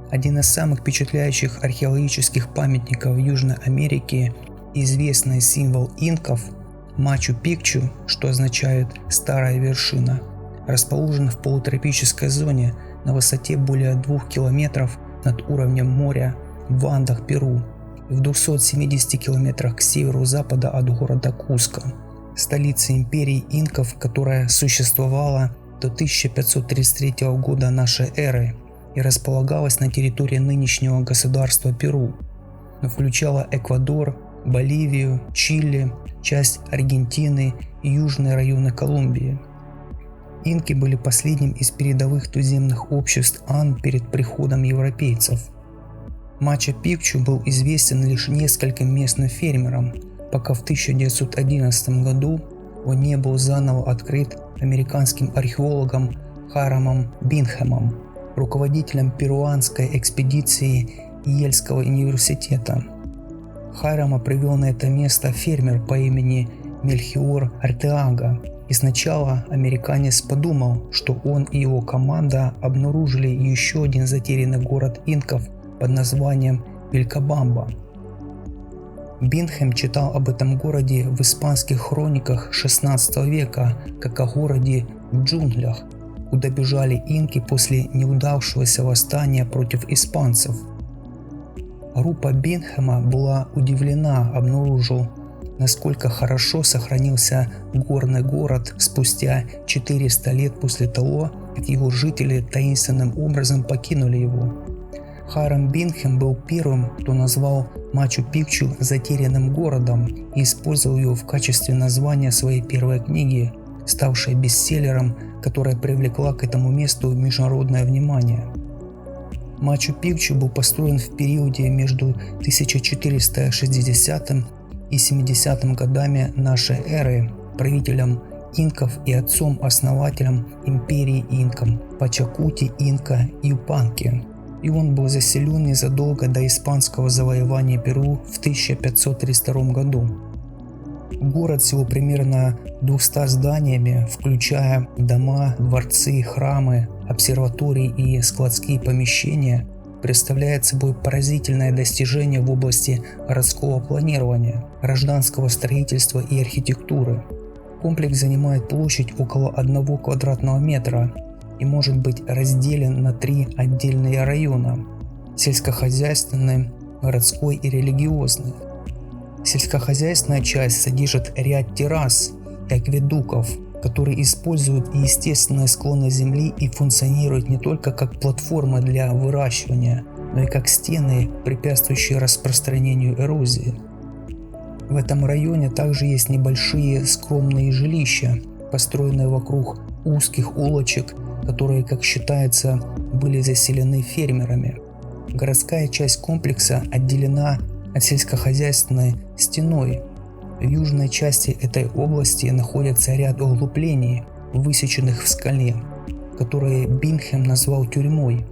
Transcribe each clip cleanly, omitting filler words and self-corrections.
Один из самых впечатляющих археологических памятников в Южной Америке и известный символ инков Мачу-Пикчу, что означает «старая вершина», расположен в полутропической зоне на высоте более 2 километров над уровнем моря в Андах, Перу, и в 270 километрах к северу-запада от города Куско, столицы империи инков, которая существовала до 1533 года нашей эры и располагалась на территории нынешнего государства Перу, но включала Эквадор, Боливию, Чили, часть Аргентины и южные районы Колумбии. Инки были последним из передовых туземных обществ Анд перед приходом европейцев. Мачу-Пикчу был известен лишь нескольким местным фермерам, пока в 1911 году он не был заново открыт американским археологом Хайрамом Бинхэмом, руководителем перуанской экспедиции Йельского университета. Хайрама привел на это место фермер по имени Мельхиор Артеага, и сначала американец подумал, что он и его команда обнаружили еще один затерянный город инков под названием Вилькабамба. Бинхэм читал об этом городе в испанских хрониках XVI века как о городе в джунглях, куда бежали инки после неудавшегося восстания против испанцев. Группа Бинхэма была удивлена, обнаружив, насколько хорошо сохранился горный город спустя 400 лет после того, как его жители таинственным образом покинули его. Хайрам Бинхэм был первым, кто назвал Мачу-Пикчу затерянным городом и использовал его в качестве названия своей первой книги, ставшей бестселлером, которая привлекла к этому месту международное внимание. Мачу-Пикчу был построен в периоде между 1460 и 70 годами нашей эры правителем инков и отцом-основателем империи инком Пачакути Инка Юпанки, и он был заселен незадолго до испанского завоевания Перу в 1532 году. Город с его примерно 200 зданиями, включая дома, дворцы, храмы, обсерватории и складские помещения, представляет собой поразительное достижение в области городского планирования, гражданского строительства и архитектуры. Комплекс занимает площадь около 1 квадратного метра и может быть разделен на 3 отдельные района – сельскохозяйственный, городской и религиозный. Сельскохозяйственная часть содержит ряд террас и акведуков, которые используют естественные склоны земли и функционируют не только как платформа для выращивания, но и как стены, препятствующие распространению эрозии. В этом районе также есть небольшие скромные жилища, построенные вокруг узких улочек, которые, как считается, были заселены фермерами. Городская часть комплекса отделена от сельскохозяйственной стеной. В южной части этой области находится ряд углублений, высеченных в скале, которые Бинхэм назвал тюрьмой,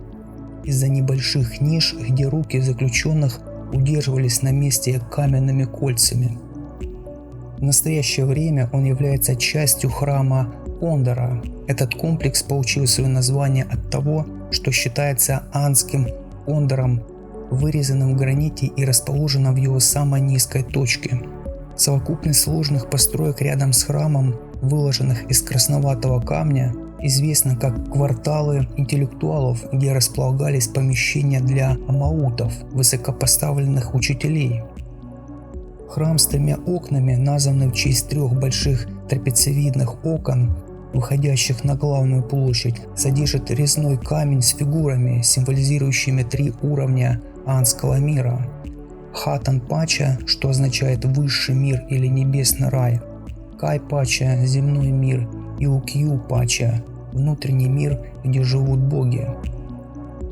из-за небольших ниш, где руки заключенных удерживались на месте каменными кольцами. В настоящее время он является частью храма Ондора. Этот комплекс получил свое название от того, что считается андским Ондором, вырезанным в граните и расположенным в его самой низкой точке. Совокупность сложных построек рядом с храмом, выложенных из красноватого камня, известна как кварталы интеллектуалов, где располагались помещения для амаутов, высокопоставленных учителей. Храм с 3 окнами, названный в честь 3 больших трапециевидных окон, выходящих на главную площадь, содержит резной камень с фигурами, символизирующими 3 уровня андского мира. Хатан-Пача, что означает «высший мир» или «небесный рай», Кай-Пача – «земной мир», и Укью-Пача – «внутренний мир, где живут боги».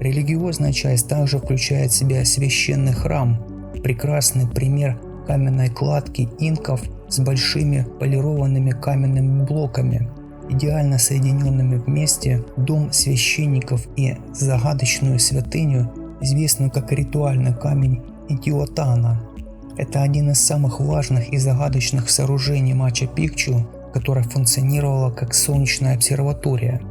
Религиозная часть также включает в себя священный храм, прекрасный пример каменной кладки инков с большими полированными каменными блоками, идеально соединенными вместе, дом священников и загадочную святыню, известную как ритуальный камень Интиуатана. Это один из самых важных и загадочных сооружений Мачу-Пикчу, которая функционировала как солнечная обсерватория.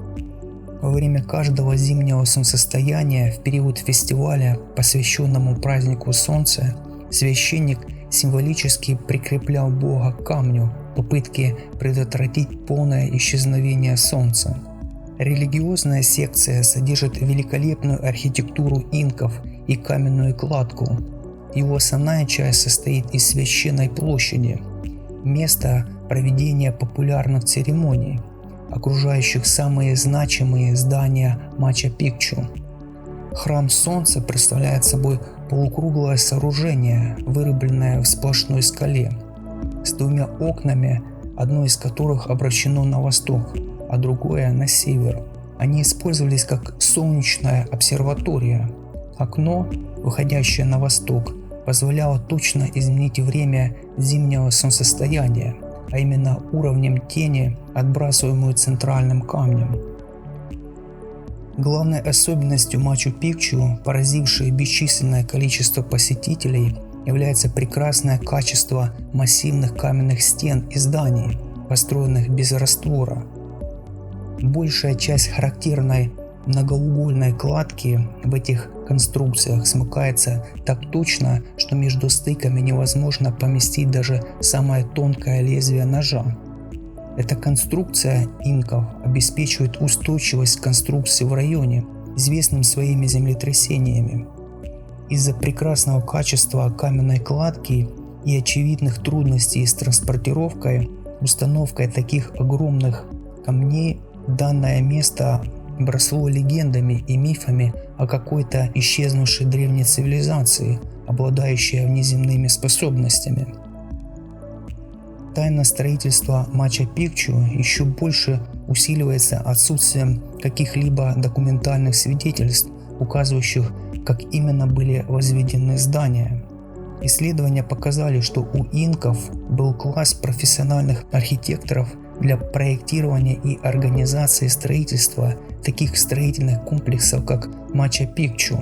Во время каждого зимнего солнцестояния в период фестиваля, посвященному празднику Солнца, священник символически прикреплял Бога к камню в попытке предотвратить полное исчезновение Солнца. Религиозная секция содержит великолепную архитектуру инков и каменную кладку. Его основная часть состоит из священной площади, места проведения популярных церемоний, окружающих самые значимые здания Мачу-Пикчу. Храм Солнца представляет собой полукруглое сооружение, вырубленное в сплошной скале, с двумя окнами, одно из которых обращено на восток, а другое на север. Они использовались как солнечная обсерватория. Окно, выходящее на восток, позволяло точно изменить время зимнего солнцестояния, а именно уровнем тени, отбрасываемую центральным камнем. Главной особенностью Мачу-Пикчу, поразившей бесчисленное количество посетителей, является прекрасное качество массивных каменных стен и зданий, построенных без раствора. Большая часть характерной многоугольной кладки в этих конструкциях смыкается так точно, что между стыками невозможно поместить даже самое тонкое лезвие ножа. Эта конструкция инков обеспечивает устойчивость конструкции в районе, известном своими землетрясениями. Из-за прекрасного качества каменной кладки и очевидных трудностей с транспортировкой, установкой таких огромных камней, данное место обросло легендами и мифами о какой-то исчезнувшей древней цивилизации, обладающей внеземными способностями. Тайна строительства Мачу-Пикчу еще больше усиливается отсутствием каких-либо документальных свидетельств, указывающих, как именно были возведены здания. Исследования показали, что у инков был класс профессиональных архитекторов для проектирования и организации строительства таких строительных комплексов, как Мачу-Пикчу.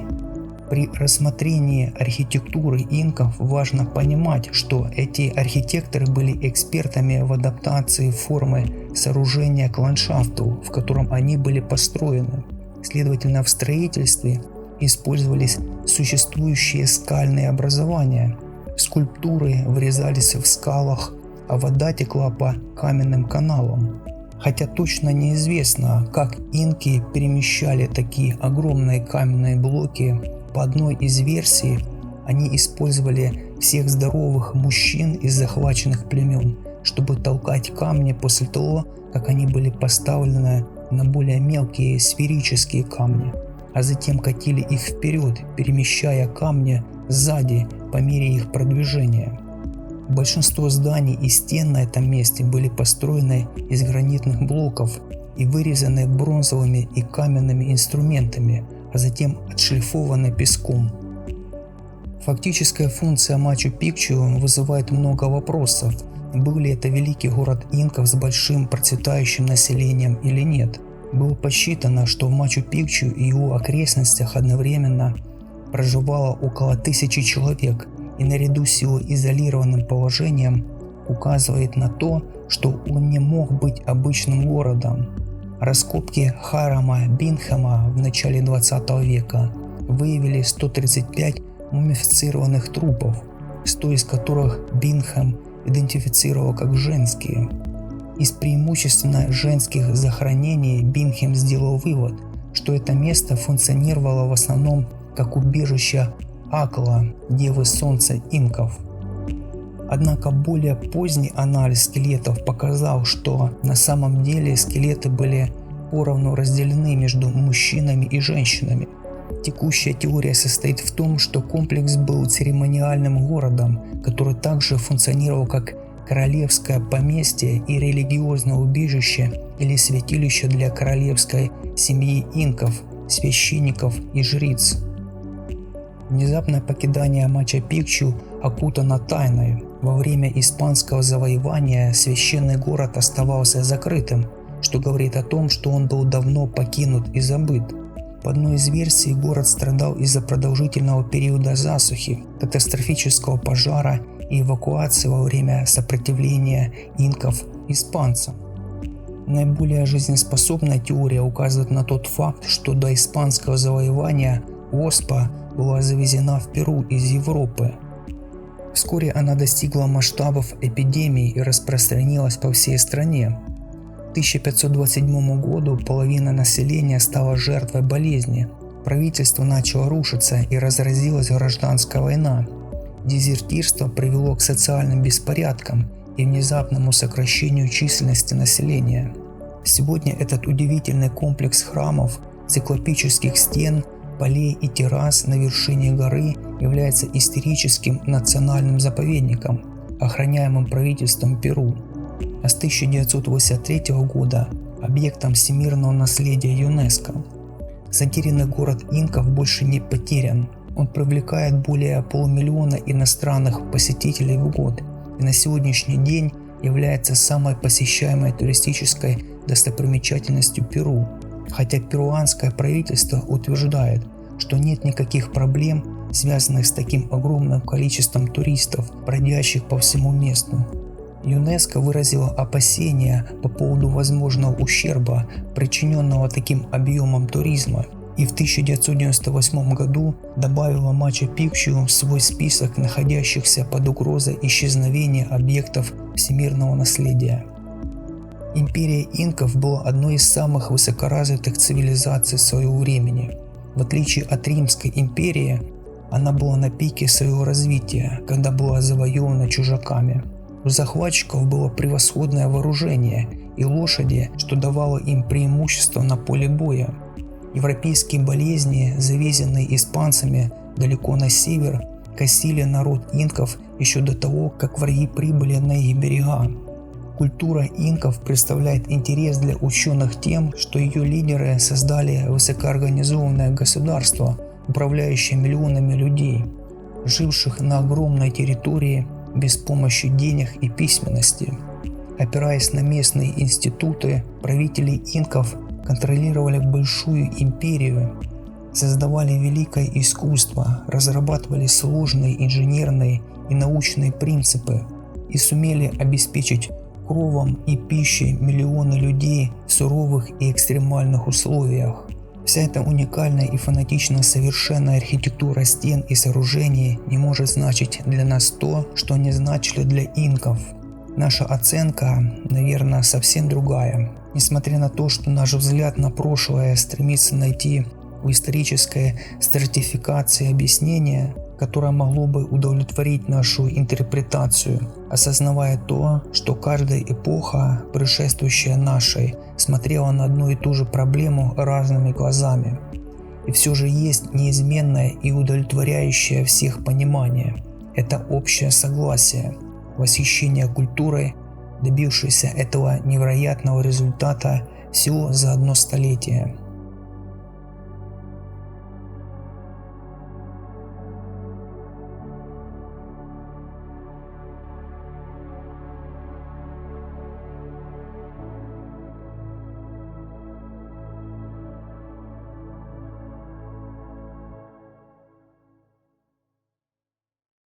При рассмотрении архитектуры инков важно понимать, что эти архитекторы были экспертами в адаптации формы сооружения к ландшафту, в котором они были построены. Следовательно, в строительстве использовались существующие скальные образования, скульптуры врезались в скалах, а вода текла по каменным каналам. Хотя точно неизвестно, как инки перемещали такие огромные каменные блоки, по одной из версий они использовали всех здоровых мужчин из захваченных племен, чтобы толкать камни после того, как они были поставлены на более мелкие сферические камни, а затем катили их вперед, перемещая камни сзади по мере их продвижения. Большинство зданий и стен на этом месте были построены из гранитных блоков и вырезаны бронзовыми и каменными инструментами, а затем отшлифованы песком. Фактическая функция Мачу-Пикчу вызывает много вопросов. Был ли это великий город инков с большим процветающим населением или нет? Было подсчитано, что в Мачу-Пикчу и его окрестностях одновременно проживало около 1000 человек, и наряду с его изолированным положением указывает на то, что он не мог быть обычным городом. Раскопки Харама Бинхэма в начале 20 века выявили 135 мумифицированных трупов, 100 из которых Бинхэм идентифицировал как женские. Из преимущественно женских захоронений Бинхэм сделал вывод, что это место функционировало в основном как убежище Акла, девы солнца инков. Однако более поздний анализ скелетов показал, что на самом деле скелеты были поровну разделены между мужчинами и женщинами. Текущая теория состоит в том, что комплекс был церемониальным городом, который также функционировал как королевское поместье и религиозное убежище или святилище для королевской семьи инков, священников и жриц. Внезапное покидание Мачу-Пикчу окутано тайной. Во время испанского завоевания священный город оставался закрытым, что говорит о том, что он был давно покинут и забыт. По одной из версий, город страдал из-за продолжительного периода засухи, катастрофического пожара и эвакуации во время сопротивления инков испанцам. Наиболее жизнеспособная теория указывает на тот факт, что до испанского завоевания оспа была завезена в Перу из Европы. Вскоре она достигла масштабов эпидемии и распространилась по всей стране. К 1527 году половина населения стала жертвой болезни. Правительство начало рушиться и разразилась гражданская война. Дезертирство привело к социальным беспорядкам и внезапному сокращению численности населения. Сегодня этот удивительный комплекс храмов, циклопических стен, полей и террас на вершине горы является историческим национальным заповедником, охраняемым правительством Перу, а с 1983 года объектом всемирного наследия ЮНЕСКО. Затерянный город инков больше не потерян. Он привлекает более полумиллиона иностранных посетителей в год и на сегодняшний день является самой посещаемой туристической достопримечательностью Перу, хотя перуанское правительство утверждает, что нет никаких проблем, связанных с таким огромным количеством туристов, бродящих по всему месту. ЮНЕСКО выразило опасения по поводу возможного ущерба, причиненного таким объемом туризма, и в 1998 году добавила Мачу-Пикчу в свой список находящихся под угрозой исчезновения объектов всемирного наследия. Империя инков была одной из самых высокоразвитых цивилизаций своего времени. В отличие от Римской империи, она была на пике своего развития, когда была завоевана чужаками. У захватчиков было превосходное вооружение и лошади, что давало им преимущество на поле боя. Европейские болезни, завезенные испанцами далеко на север, косили народ инков еще до того, как враги прибыли на их берега. Культура инков представляет интерес для ученых тем, что ее лидеры создали высокоорганизованное государство, управляющее миллионами людей, живших на огромной территории без помощи денег и письменности. Опираясь на местные институты, правители инков контролировали большую империю, создавали великое искусство, разрабатывали сложные инженерные и научные принципы и сумели обеспечить кровом и пищей миллионы людей в суровых и экстремальных условиях. Вся эта уникальная и фанатично совершенная архитектура стен и сооружений не может значить для нас то, что они значили для инков. Наша оценка, наверное, совсем другая. Несмотря на то, что наш взгляд на прошлое стремится найти в исторической стратификации объяснение, которое могло бы удовлетворить нашу интерпретацию, осознавая то, что каждая эпоха, предшествующая нашей, смотрела на одну и ту же проблему разными глазами. И все же есть неизменное и удовлетворяющее всех понимание. Это общее согласие, восхищение культурой, добившейся этого невероятного результата всего за одно столетие.